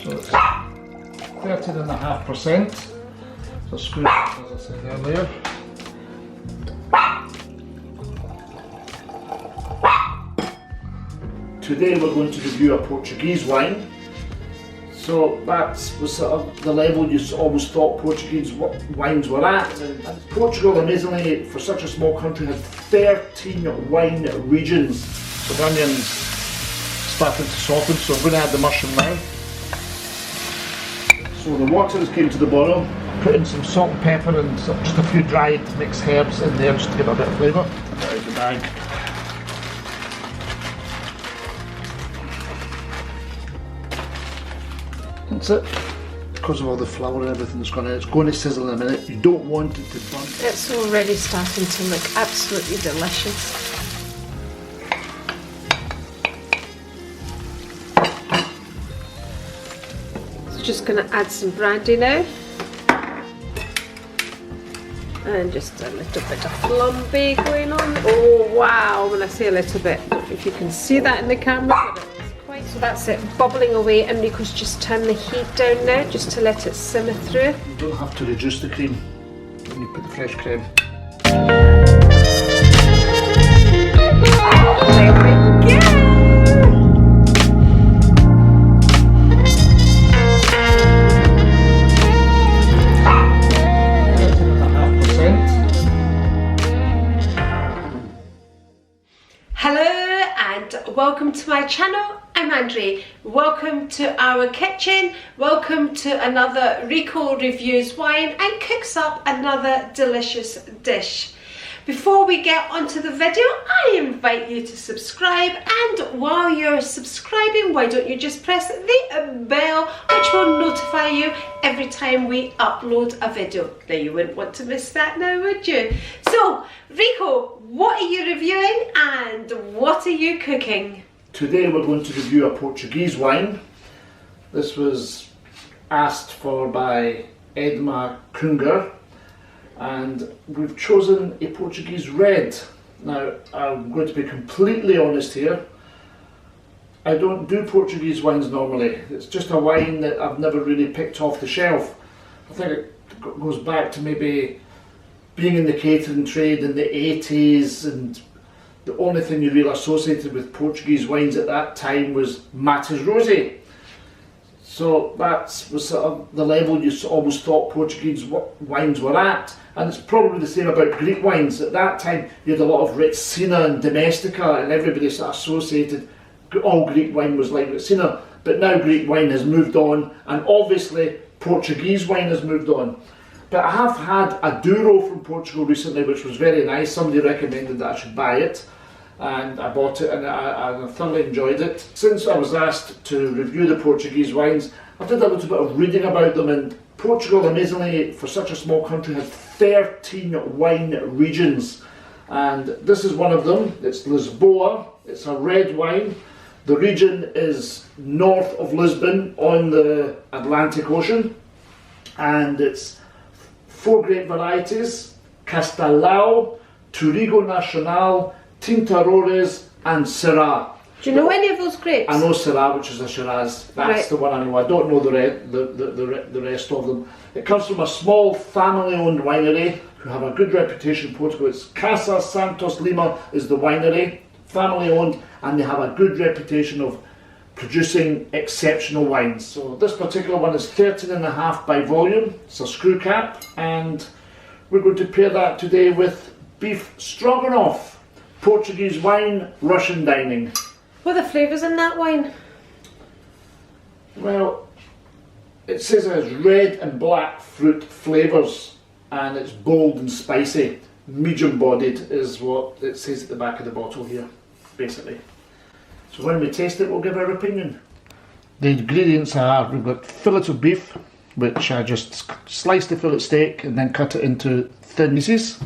So it's 13.5%. So screw it, as I said earlier. Today we're going to review a Portuguese wine. So that was sort of the level you always thought Portuguese wines were at. And Portugal, amazingly, for such a small country, has 13 wine regions. So the onions starting to soften, so I'm going to add the mushroom now. So the water has came to the boil. Put in some salt and pepper and just a few dried mixed herbs in there just to give it a bit of flavour. There's the bag. That's it. Because of all the flour and everything that's gone in, it's going to sizzle in a minute. You don't want it to burn. It's already starting to look absolutely delicious. So just going to add some brandy now. And just a little bit of flambe going on. Oh wow, when I say a little bit, I don't know if you can see that in the camera, but it's quite, so that's it, bubbling away, and Rico's just turn the heat down now, just to let it simmer through. You don't have to reduce the cream when you put the fresh creme. There we go! Hello and welcome to my channel. I'm Andri. Welcome to our kitchen. Welcome to another Rico reviews wine and cooks up another delicious dish. Before we get onto the video, I invite you to subscribe, and while you're subscribing, why don't you just press the bell, which will notify you every time we upload a video. Now you wouldn't want to miss that now, would you? So Rico, what are you reviewing and what are you cooking? Today we're going to review a Portuguese wine. This was asked for by Edma Kunger, and we've chosen a Portuguese red. Now I'm going to be completely honest here. I don't do Portuguese wines normally. It's just a wine that I've never really picked off the shelf. I think it goes back to maybe being in the catering trade in the 80s, and the only thing you really associated with Portuguese wines at that time was Mates Rosé. So that was sort of the level you always thought Portuguese wines were at. And it's probably the same about Greek wines. At that time you had a lot of Retsina and Domestica, and everybody sort of associated all Greek wine was like Retsina. But now Greek wine has moved on, and obviously Portuguese wine has moved on. But I have had a Douro from Portugal recently, which was very nice. Somebody recommended that I should buy it, and I bought it, and I thoroughly enjoyed it. Since I was asked to review the Portuguese wines, I did a little bit of reading about them, and Portugal, amazingly, for such a small country, has 13 wine regions, and this is one of them. It's Lisboa. It's a red wine. The region is north of Lisbon on the Atlantic Ocean, and it's 4 grape varieties: Castelao, Tourigo Nacional, Tintarores and Syrah. Do you know any of those grapes? I know Syrah, which is a Shiraz. That's right. The one I know. I don't know the rest of them. It comes from a small family-owned winery who have a good reputation in Portugal. It's Casa Santos Lima is the winery, family-owned, and they have a good reputation of producing exceptional wines. So this particular one is 13.5 by volume. It's a screw cap, and we're going to pair that today with Beef Stroganoff. Portuguese wine, Russian dining. What are the flavours in that wine? Well, it says it has red and black fruit flavours, and it's bold and spicy. Medium bodied is what it says at the back of the bottle here, basically. So when we taste it, we'll give our opinion. The ingredients are, we've got fillet of beef, which I just sliced the fillet steak and then cut it into thin pieces.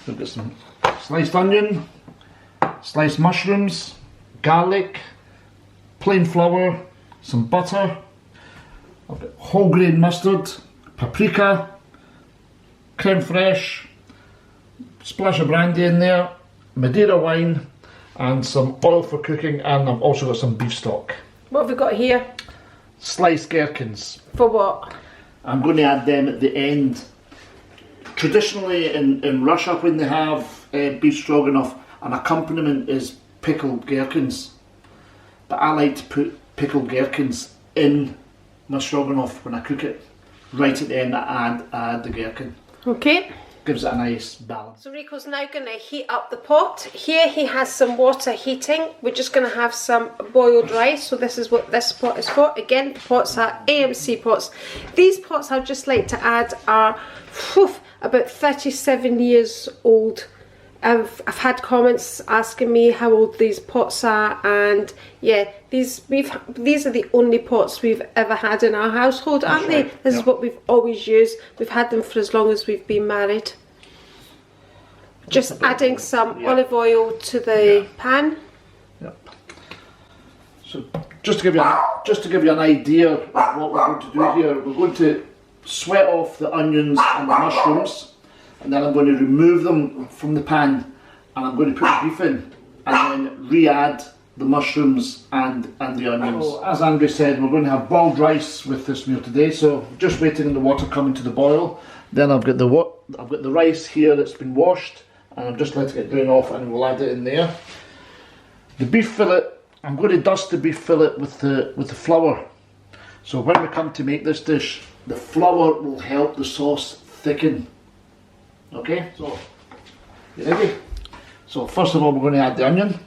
We've got some sliced onion, sliced mushrooms, garlic, plain flour, some butter, I've got whole grain mustard, paprika, creme fraiche, splash of brandy in there, Madeira wine, and some oil for cooking, and I've also got some beef stock. What have we got here? sliced gherkins. For what? I'm going to add them at the end. Traditionally in Russia, when they have beef stroganoff, an accompaniment is pickled gherkins. But I like to put pickled gherkins in my stroganoff when I cook it. Right at the end I add the gherkin. Okay. Gives it a nice balance. So Rico's now going to heat up the pot. Here he has some water heating. We're just going to have some boiled rice. So this is what this pot is for. Again, the pots are AMC pots. These pots I'd just like to add are about 37 years old. I've had comments asking me how old these pots are, and yeah, these are the only pots we've ever had in our household, aren't they? This is what we've always used. We've had them for as long as we've been married. Just adding some olive oil to the pan. Yep. So just to give you an idea of what we're going to do here, we're going to sweat off the onions and the mushrooms, and then I'm going to remove them from the pan, and I'm going to put the beef in, and then re-add the mushrooms and the onions. So, as Andri said, we're going to have boiled rice with this meal today, so just waiting on the water coming to the boil. Then I've got the rice here that's been washed, and I'm just letting it drain off, and we'll add it in there. The beef fillet, I'm going to dust the beef fillet with the flour. So when we come to make this dish, the flour will help the sauce thicken. Okay, so you ready? So first of all, we're going to add the onion.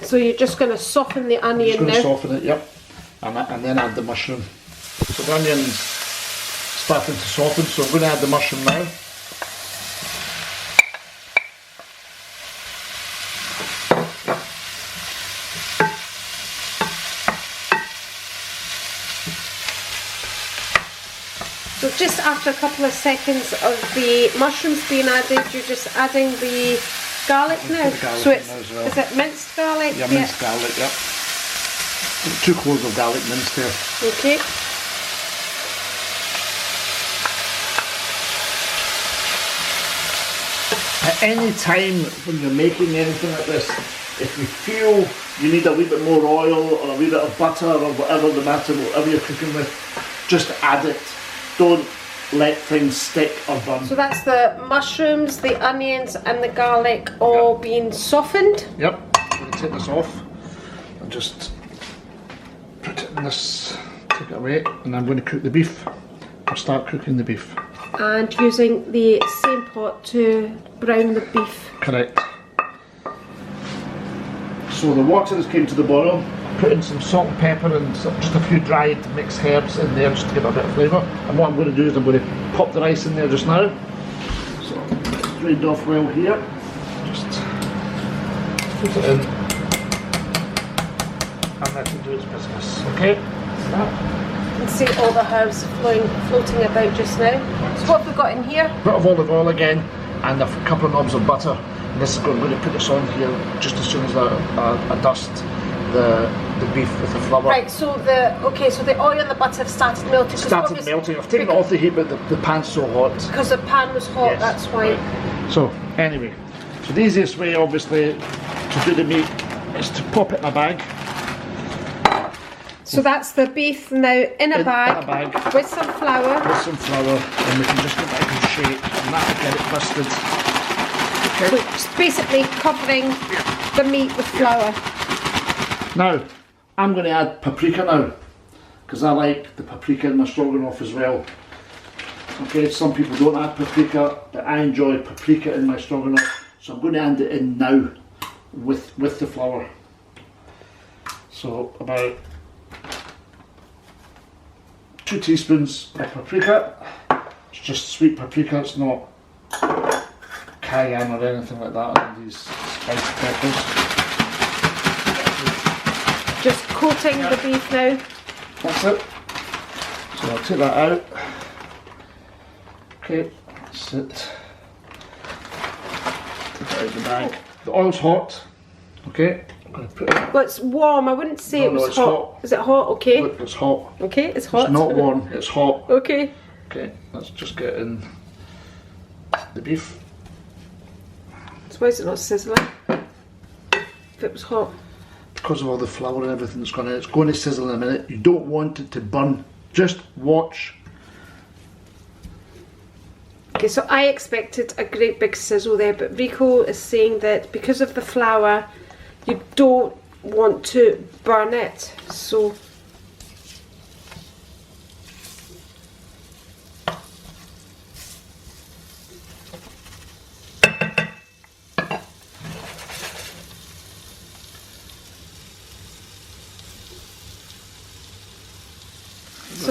So you're just going to soften the onion now? Just going to soften it, yep. And then add the mushroom. So the onion's starting to soften, so I'm going to add the mushroom now. So just after a couple of seconds of the mushrooms being added, you're just adding the garlic now. So it's, is it minced garlic? Yeah, minced garlic, yep. 2 cloves of garlic minced there. Okay. At any time when you're making anything like this, if you feel you need a wee bit more oil or a wee bit of butter or whatever the matter, whatever you're cooking with, just add it. Don't let things stick or burn. So that's the mushrooms, the onions and the garlic all being softened? Yep. I'm going to take this off and just put it in this, take it away, and I'm going to cook the beef. I'll start cooking the beef. And using the same pot to brown the beef. Correct. So the water has came to the boil. Put in some salt and pepper and just a few dried mixed herbs in there just to give it a bit of flavour. And what I'm going to do is I'm going to pop the rice in there just now. So it's drained off well here. Just put it in and let it do its business. Okay? You can see all the herbs floating about just now. So what have we got in here? A bit of olive oil again and a couple of knobs of butter. And this is I'm going to put this on here just as soon as I dust the beef with the flour. Right, so the oil and the butter have started melting. Started melting. I've taken it off the heat, but the pan's so hot. Because the pan was hot, yes, that's why. Right. So anyway, so the easiest way obviously to do the meat is to pop it in a bag. So that's the beef now in a bag with some flour. With some flour, and we can just get that in shape, and that'll get it busted. Okay. So it's basically covering the meat with flour. Now, I'm going to add paprika now, because I like the paprika in my stroganoff as well. Okay, some people don't add paprika, but I enjoy paprika in my stroganoff, so I'm going to add it in now with the flour. So about 2 teaspoons of paprika. It's just sweet paprika, it's not cayenne or anything like that, and these spicy peppers. Just coating the beef now. That's it. So I'll take that out. Okay, that's it. Take it out of the bag. The oil's hot. Okay, I'm going to put it. Well, it's warm. I wouldn't say it was hot. Is it hot? Okay. Look, it's hot. Okay, it's hot. It's not warm, it's hot. Okay. Okay, let's just get in the beef. So why is it not sizzling? if it was hot? Because of all the flour and everything that's gone in. It's going to sizzle in a minute. You don't want it to burn. Just watch. Okay, so I expected a great big sizzle there, but Rico is saying that because of the flour, you don't want to burn it. So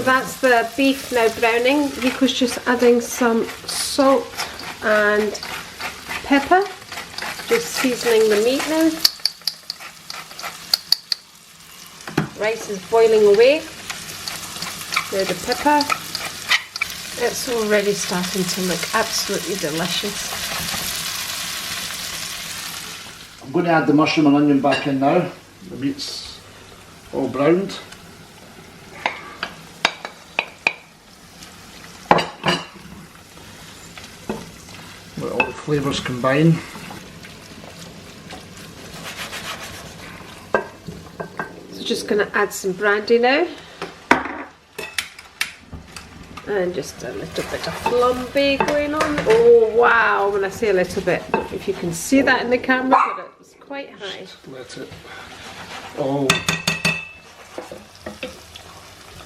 that's the beef now browning. Rico's just adding some salt and pepper, just seasoning the meat now. Rice is boiling away. Now the pepper. It's already starting to look absolutely delicious. I'm going to add the mushroom and onion back in now. The meat's all browned. Let all the flavours combine. So just going to add some brandy now. And just a little bit of flambe going on. Oh wow, when I say a little bit, I don't know if you can see that in the camera, but it's quite high. Just let it all...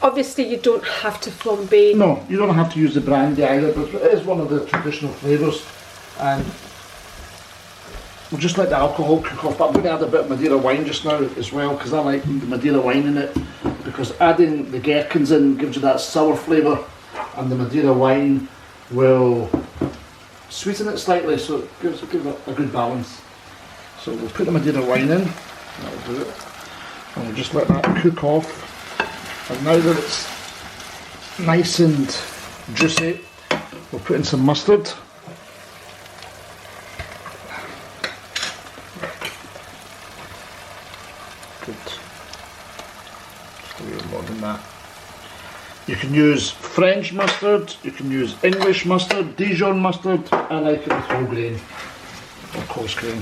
Obviously you don't have to flambe. No, you don't have to use the brandy either, but it is one of the traditional flavours. And we'll just let the alcohol cook off, but I'm going to add a bit of Madeira wine just now as well, because I like the Madeira wine in it, because adding the gherkins in gives you that sour flavour, and the Madeira wine will sweeten it slightly, so it gives it a good balance. So we'll put the Madeira wine in, that'll do it, and we'll just let that cook off. And now that it's nice and juicy, we'll put in some mustard. Good. Just a little more than that. You can use French mustard, you can use English mustard, Dijon mustard. I like it with whole grain or coarse grain.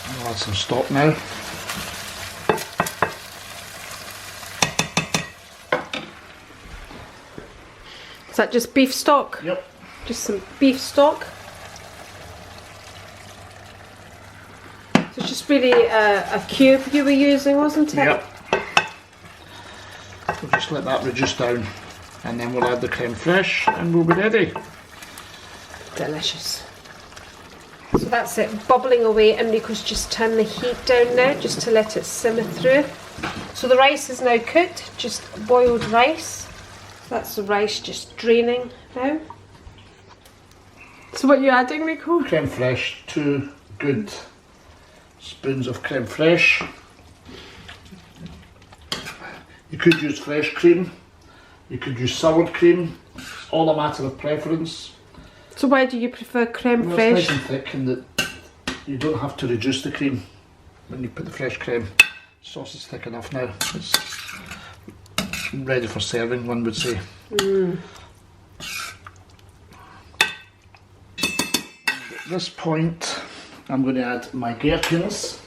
I'll add some stock now. Is that just beef stock? Yep. Just some beef stock. So it's just really a cube you were using, wasn't it? Yep. We'll just let that reduce down, and then we'll add the creme fraiche and we'll be ready. Delicious. So that's it, bubbling away, and Rico's just turned the heat down now just to let it simmer through. So the rice is now cooked, just boiled rice. That's the rice just draining now. So what are you adding, Rico? Creme fraiche, 2 good spoons of creme fraiche. You could use fresh cream, you could use sour cream, all a matter of preference. So why do you prefer creme Well, fraiche? it's nice and thick, and that you don't have to reduce the cream when you put the fresh creme. The sauce is thick enough now. It's ready for serving, one would say. At this point, I'm going to add my gherkins.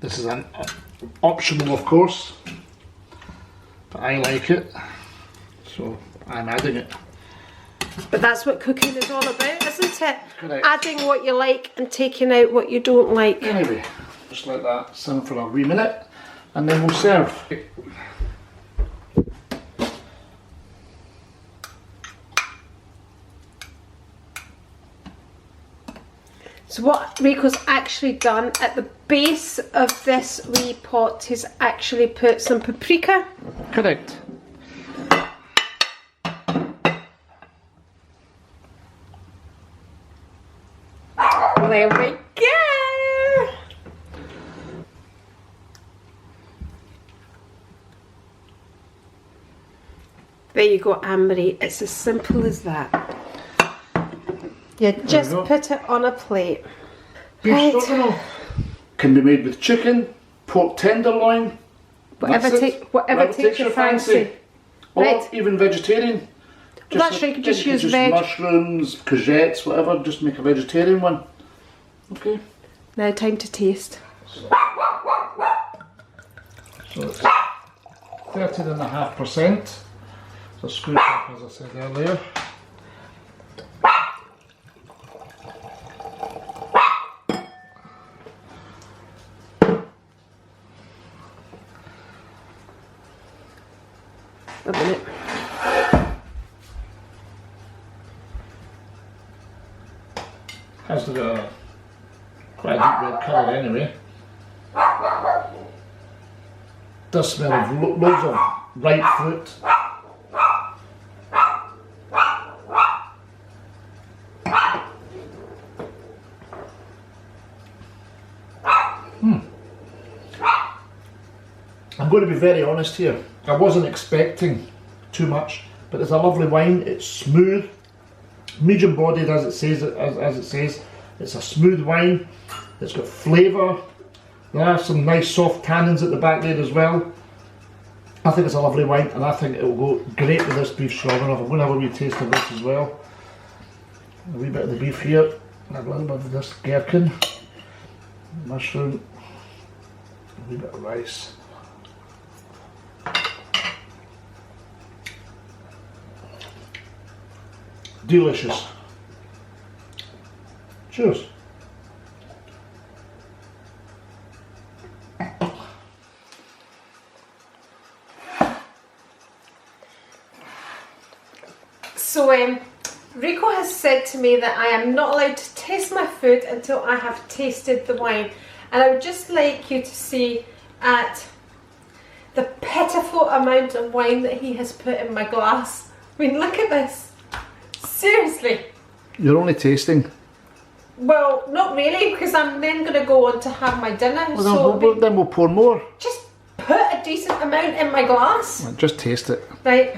This is an optional, of course, but I like it, so I'm adding it. But that's what cooking is all about, isn't it? Correct. Adding what you like and taking out what you don't like. Anyway, just let that simmer for a wee minute, and then we'll serve. So what Rico's actually done at the base of this wee pot, he's actually put some paprika. Correct. There we go. There you go, Andri. It's as simple as that. You just put it on a plate. Beef Right. Stroganoff can be made with chicken, pork tenderloin, Whatever takes your fancy. or Right. even vegetarian. That's right, you could just use veg. Mushrooms, courgettes, whatever, just make a vegetarian one. Okay. Now time to taste. So it's 13.5%. So screw it up as I said earlier. A minute. Has got a quite a deep red colour anyway. Does smell of loads of ripe fruit. I'm going to be very honest here. I wasn't expecting too much, but it's a lovely wine. It's smooth, medium bodied as it says. As it says, it's a smooth wine. It's got flavour. There are some nice soft tannins at the back there as well. I think it's a lovely wine, and I think it will go great with this beef stroganoff. I'm going to have a wee taste of this as well. A wee bit of the beef here, and a little bit of this gherkin, mushroom, a wee bit of rice. Delicious. Cheers. So Rico has said to me that I am not allowed to taste my food until I have tasted the wine, and I would just like you to see at the pitiful amount of wine that he has put in my glass. I mean, look at this. Seriously. You're only tasting. Well, not really, because I'm then going to go on to have my dinner. Well, so then we'll pour more. Just put a decent amount in my glass. Well, just taste it. Right.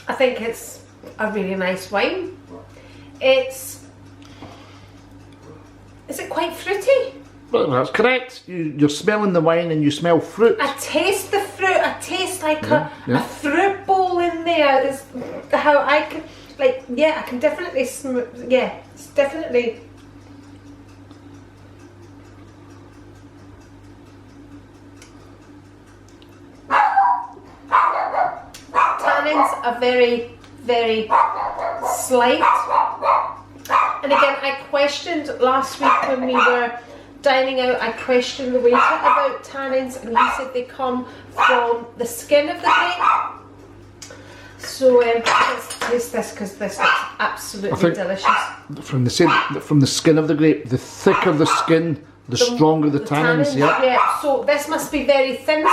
I think it's a really nice wine. Is it quite fruity? Well, that's correct. You're smelling the wine and you smell fruit. I taste the fruit. I taste like a fruit bowl in there. Is how I can, like, yeah, I can definitely yeah, it's definitely. Tannins are very, very slight. And again, I questioned last week when we were dining out, I questioned the waiter about tannins, and he said they come from the skin of the grape. So let's taste this, because this looks absolutely delicious. From the skin of the grape, the thicker the skin, the stronger the tannins. Yeah. So this must be very thin.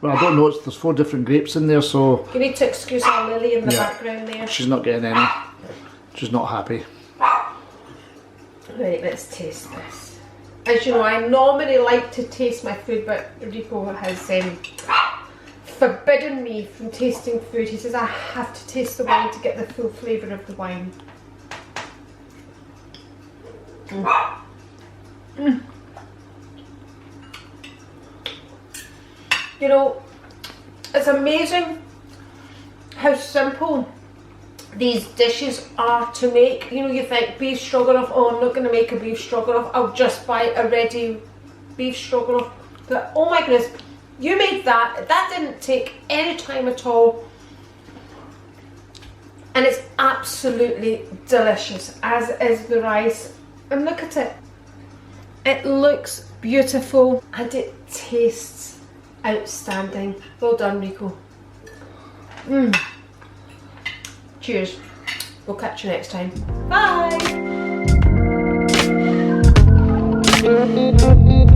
Well, I don't know. There's 4 different grapes in there, so you need to excuse our Lily in the background there. She's not getting any. She's not happy. Right, let's taste this. As you know, I normally like to taste my food, but Rico has forbidden me from tasting food. He says I have to taste the wine to get the full flavour of the wine. You know, it's amazing how simple these dishes are to make. You know, you think beef stroganoff, oh, I'm not going to make a beef stroganoff, I'll just buy a ready beef stroganoff. But oh my goodness, you made that. That didn't take any time at all. And it's absolutely delicious, as is the rice. And look at it. It looks beautiful and it tastes outstanding. Well done, Rico. Cheers. We'll catch you next time. Bye.